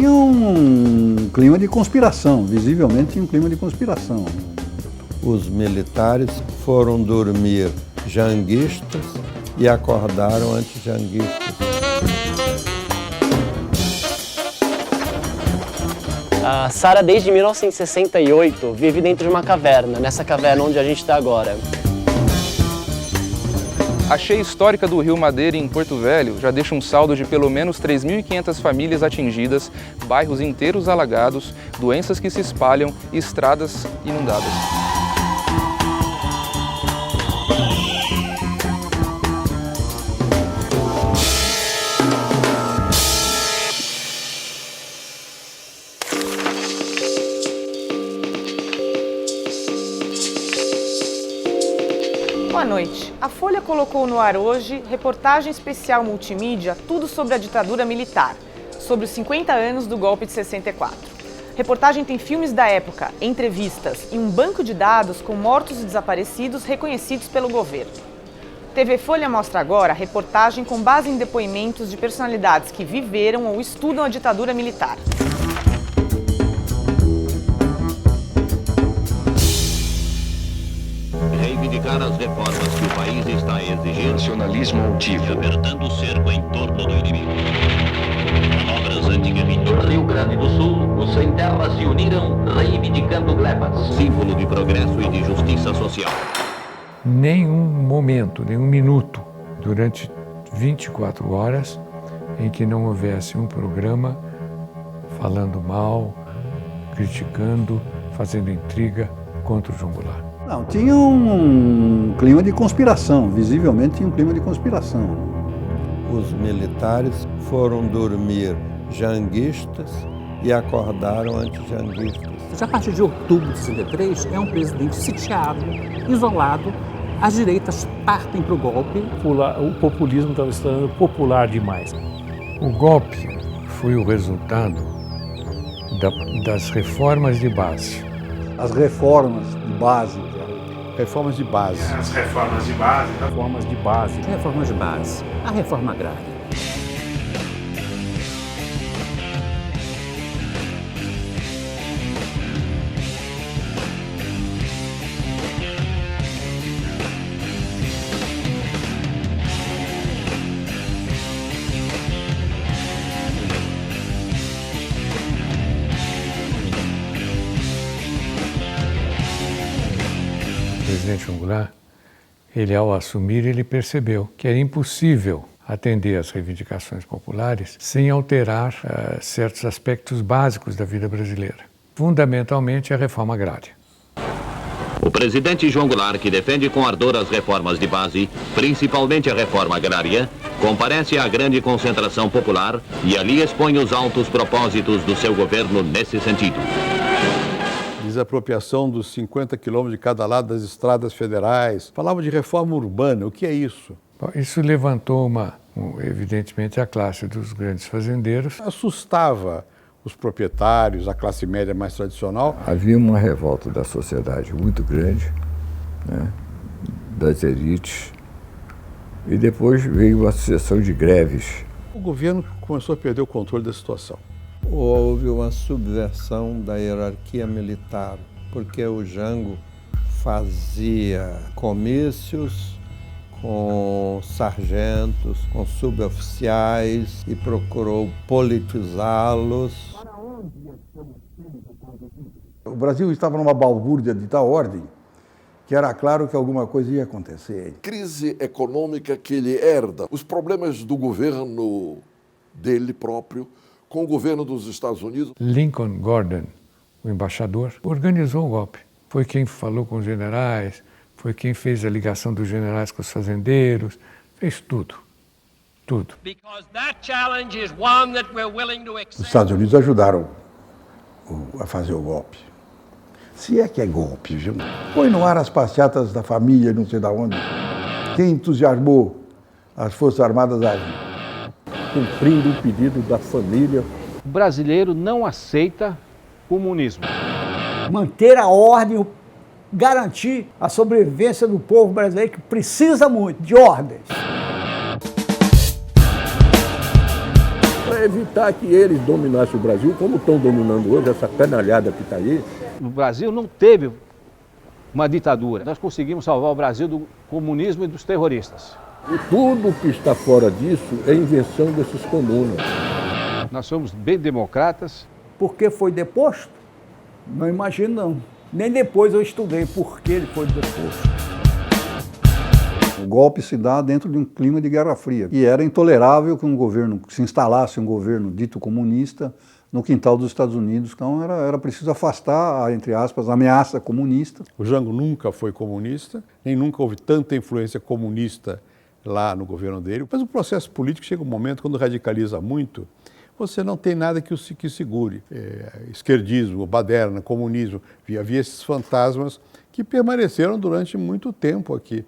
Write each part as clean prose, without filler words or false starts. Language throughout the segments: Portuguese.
tinha um clima de conspiração, visivelmente um clima de conspiração. Os militares foram dormir janguistas e acordaram antijanguistas. A Sara, desde 1968, vive dentro de uma caverna, nessa caverna onde a gente está agora. A cheia histórica do Rio Madeira, em Porto Velho, já deixa um saldo de pelo menos 3.500 famílias atingidas, bairros inteiros alagados, doenças que se espalham e estradas inundadas. Boa noite. A Folha colocou no ar hoje reportagem especial multimídia, tudo sobre a ditadura militar, sobre os 50 anos do golpe de 64. Reportagem tem filmes da época, entrevistas e um banco de dados com mortos e desaparecidos reconhecidos pelo governo. TV Folha mostra agora reportagem com base em depoimentos de personalidades que viveram ou estudam a ditadura militar. Reivindicar as reformas que o país está exigindo. Nacionalismo altivo. Apertando o cerco em torno do inimigo. Manobras anti-guerrilha. No Rio Grande do Sul, os sem terra se uniram reivindicando glebas. Símbolo de progresso e de justiça social. Nenhum momento, nenhum minuto, durante 24 horas, em que não houvesse um programa falando mal, criticando, fazendo intriga contra o João Goulart. Não, tinha um clima de conspiração, visivelmente tinha um clima de conspiração. Os militares foram dormir janguistas e acordaram antijanguistas. A partir de outubro de 63, é um presidente sitiado, isolado. As direitas partem para o golpe. O populismo estava se tornando popular demais. O golpe foi o resultado das reformas de base. As reformas de base. Reformas de base. As reformas de base. Reformas de base. Reformas de base. A reforma agrária. O presidente João Goulart, ao assumir, ele percebeu que era impossível atender às reivindicações populares sem alterar certos aspectos básicos da vida brasileira, fundamentalmente a reforma agrária. O presidente João Goulart, que defende com ardor as reformas de base, principalmente a reforma agrária, comparece à grande concentração popular e ali expõe os altos propósitos do seu governo nesse sentido. Desapropriação dos 50 quilômetros de cada lado das estradas federais. Falava de reforma urbana. O que é isso? Isso levantou evidentemente, a classe dos grandes fazendeiros. Assustava os proprietários, a classe média mais tradicional. Havia uma revolta da sociedade muito grande, né, das elites, e depois veio a sucessão de greves. O governo começou a perder o controle da situação. Houve uma subversão da hierarquia militar, porque o Jango fazia comícios com sargentos, com suboficiais e procurou politizá-los. O Brasil estava numa balbúrdia de tal ordem que era claro que alguma coisa ia acontecer. Crise econômica que ele herda, os problemas do governo dele próprio, com o governo dos Estados Unidos. Lincoln Gordon, o embaixador, organizou o golpe. Foi quem falou com os generais, foi quem fez a ligação dos generais com os fazendeiros, fez tudo, tudo. Os Estados Unidos ajudaram a fazer o golpe. Se é que é golpe, viu? Põe no ar as passeatas da família, não sei de onde. Quem entusiasmou as Forças Armadas a agir? Cumprindo o pedido da família. O brasileiro não aceita comunismo. Manter a ordem, garantir a sobrevivência do povo brasileiro, que precisa muito de ordens. evitar que eles dominassem o Brasil, como estão dominando hoje, essa canalhada que está aí. O Brasil não teve uma ditadura. Nós conseguimos salvar o Brasil do comunismo e dos terroristas. E tudo que está fora disso é invenção desses comunas. Nós somos bem democratas. Por que foi deposto? Não imagino, não. Nem depois eu estudei por que ele foi deposto. O golpe se dá dentro de um clima de Guerra Fria. E era intolerável que se instalasse um governo dito comunista no quintal dos Estados Unidos. Então era preciso afastar, entre aspas, a ameaça comunista. O Jango nunca foi comunista, nem nunca houve tanta influência comunista lá no governo dele. Mas o processo político chega um momento, quando radicaliza muito, você não tem nada que segure. Esquerdismo, baderna, comunismo, havia esses fantasmas que permaneceram durante muito tempo aqui.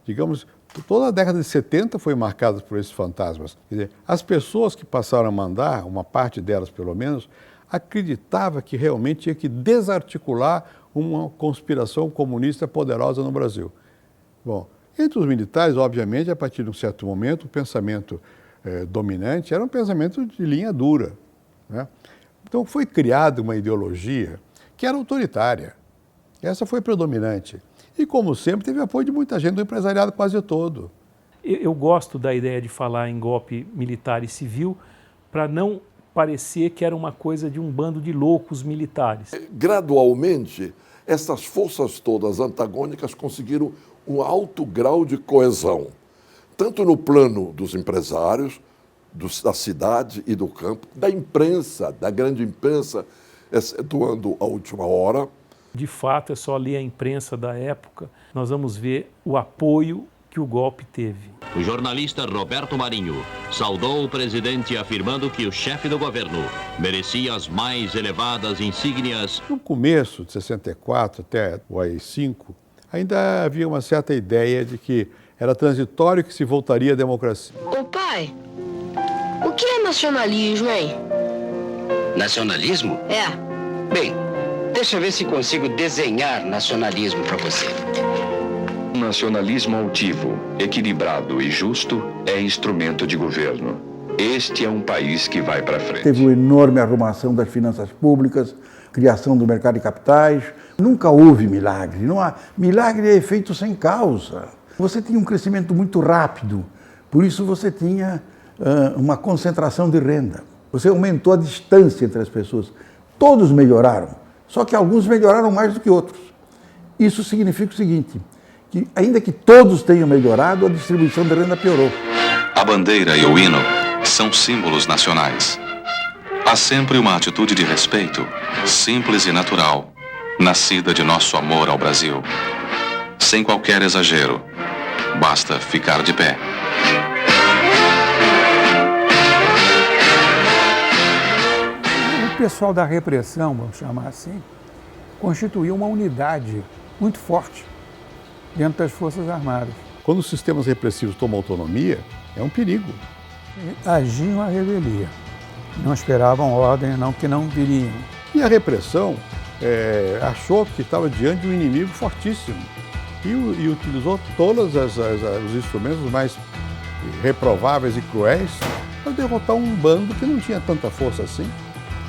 Digamos, toda a década de 70 foi marcada por esses fantasmas. Quer dizer, as pessoas que passaram a mandar, uma parte delas pelo menos, acreditava que realmente tinha que desarticular uma conspiração comunista poderosa no Brasil. Bom, entre os militares, obviamente, a partir de um certo momento, o pensamento dominante era um pensamento de linha dura, né? Então foi criada uma ideologia que era autoritária. Essa foi predominante. E, como sempre, teve apoio de muita gente, do empresariado quase todo. Eu gosto da ideia de falar em golpe militar e civil para não parecer que era uma coisa de um bando de loucos militares. Gradualmente, essas forças todas antagônicas conseguiram um alto grau de coesão, tanto no plano dos empresários, da cidade e do campo, da imprensa, da grande imprensa, excetuando a última hora. De fato, é só ler a imprensa da época, nós vamos ver o apoio que o golpe teve. O jornalista Roberto Marinho saudou o presidente afirmando que o chefe do governo merecia as mais elevadas insígnias. No começo de 64 até o AI-5, ainda havia uma certa ideia de que era transitório que se voltaria à democracia. Ô pai, o que é nacionalismo, hein? Nacionalismo? É. Bem, deixa eu ver se consigo desenhar nacionalismo para você. Nacionalismo altivo, equilibrado e justo é instrumento de governo. Este é um país que vai para frente. Teve uma enorme arrumação das finanças públicas, criação do mercado de capitais. Nunca houve milagre. Milagre é feito sem causa. Você tinha um crescimento muito rápido, por isso você tinha uma concentração de renda. Você aumentou a distância entre as pessoas. Todos melhoraram, só que alguns melhoraram mais do que outros. Isso significa o seguinte, que ainda que todos tenham melhorado, a distribuição de renda piorou. A bandeira e o hino são símbolos nacionais. Há sempre uma atitude de respeito, simples e natural, nascida de nosso amor ao Brasil. Sem qualquer exagero, basta ficar de pé. O pessoal da repressão, vamos chamar assim, constituiu uma unidade muito forte dentro das Forças Armadas. Quando os sistemas repressivos tomam autonomia, é um perigo. Agiam à revelia. Não esperavam ordem, que não viriam. E a repressão achou que estava diante de um inimigo fortíssimo e utilizou todos os instrumentos mais reprováveis e cruéis para derrotar um bando que não tinha tanta força assim.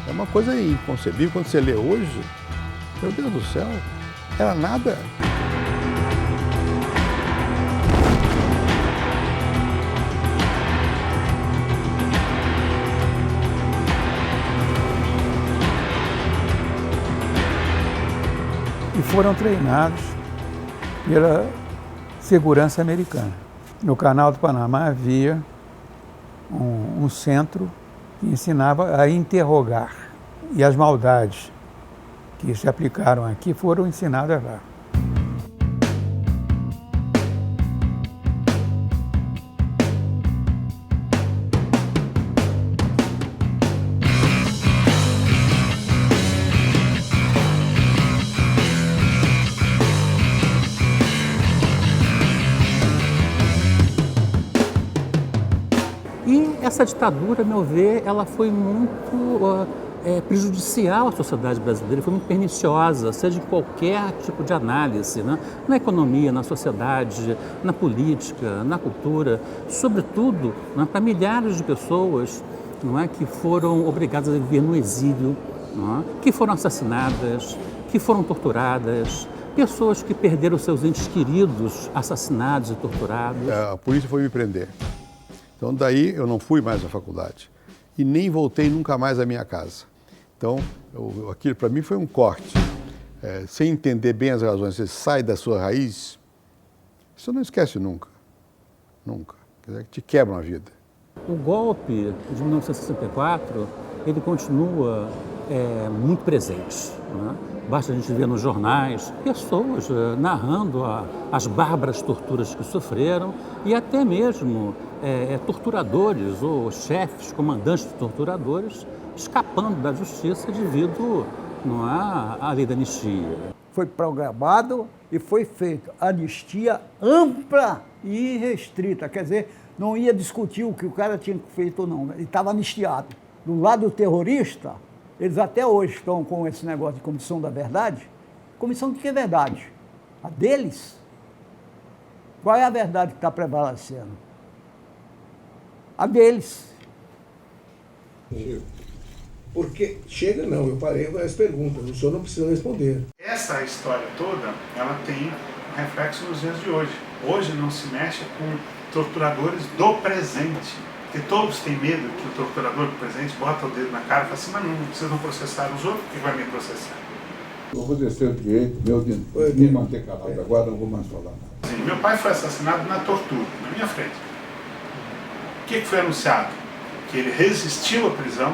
É uma coisa inconcebível. Quando você lê hoje, meu Deus do céu, era nada. E foram treinados pela segurança americana. No Canal do Panamá havia um centro que ensinava a interrogar. E as maldades que se aplicaram aqui foram ensinadas lá. Essa ditadura, a meu ver, ela foi muito prejudicial à sociedade brasileira, foi muito perniciosa, seja em qualquer tipo de análise, né? Na economia, na sociedade, na política, na cultura, sobretudo, né, para milhares de pessoas não é, que foram obrigadas a viver no exílio, não é, que foram assassinadas, que foram torturadas, pessoas que perderam seus entes queridos assassinados e torturados. A polícia foi me prender. Então daí eu não fui mais à faculdade e nem voltei nunca mais à minha casa. Então aquilo para mim foi um corte. Sem entender bem as razões, você sai da sua raiz, você não esquece nunca. Nunca. Quer dizer, que te quebram a vida. O golpe de 1964, ele continua muito presente. Não é? Basta a gente ver nos jornais pessoas narrando as bárbaras torturas que sofreram e até mesmo torturadores ou chefes, comandantes de torturadores, escapando da justiça devido à lei da anistia. Foi programado e foi feito anistia ampla e restrita, quer dizer, não ia discutir o que o cara tinha feito ou não, ele estava anistiado. Do lado terrorista, eles até hoje estão com esse negócio de comissão da verdade. Comissão de que verdade? A deles? Qual é a verdade que está prevalecendo? A deles. Porque chega não, eu parei com as perguntas, o senhor não precisa responder. Essa história toda, ela tem um reflexo nos dias de hoje. Hoje não se mexe com torturadores do presente. Porque todos têm medo que o torturador do presente bota o dedo na cara e fala assim, mas não, vocês não processaram os outros, por que vai me processar? Eu vou descer o direito meu de me manter calado, agora não vou mais falar nada. Sim, meu pai foi assassinado na tortura, na minha frente. O que foi anunciado? Que ele resistiu à prisão,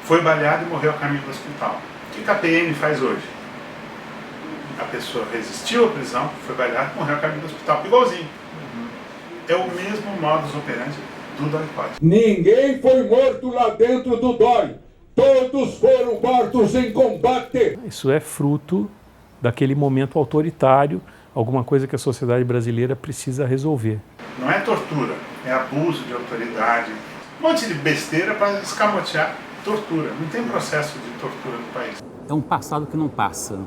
foi baleado e morreu a caminho do hospital. O que a PN faz hoje? A pessoa resistiu à prisão, foi baleada e morreu a caminho do hospital. Igualzinho. É o mesmo modus operandi do DOI-CODE. Ninguém foi morto lá dentro do DOI. Todos foram mortos em combate. Isso é fruto daquele momento autoritário, alguma coisa que a sociedade brasileira precisa resolver. Não é tortura, é abuso de autoridade. Um monte de besteira para escamotear tortura. Não tem processo de tortura no país. É um passado que não passa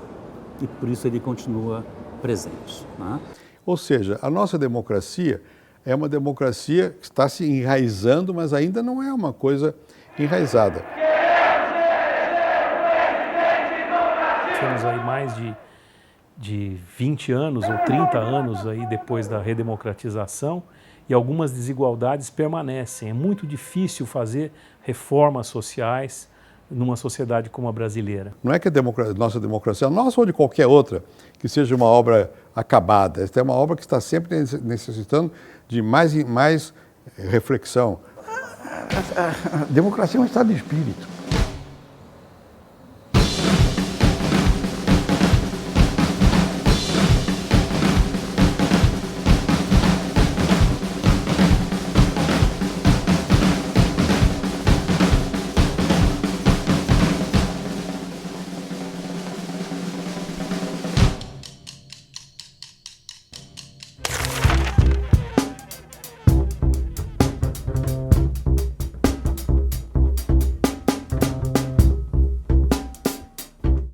e por isso ele continua presente. Né? Ou seja, a nossa democracia é uma democracia que está se enraizando, mas ainda não é uma coisa enraizada. Temos aí mais de 20 anos ou 30 anos aí depois da redemocratização e algumas desigualdades permanecem. É muito difícil fazer reformas sociais numa sociedade como a brasileira. Não é que a nossa democracia, a nossa ou de qualquer outra, que seja uma obra acabada. Esta é uma obra que está sempre necessitando de mais reflexão. A democracia é um estado de espírito.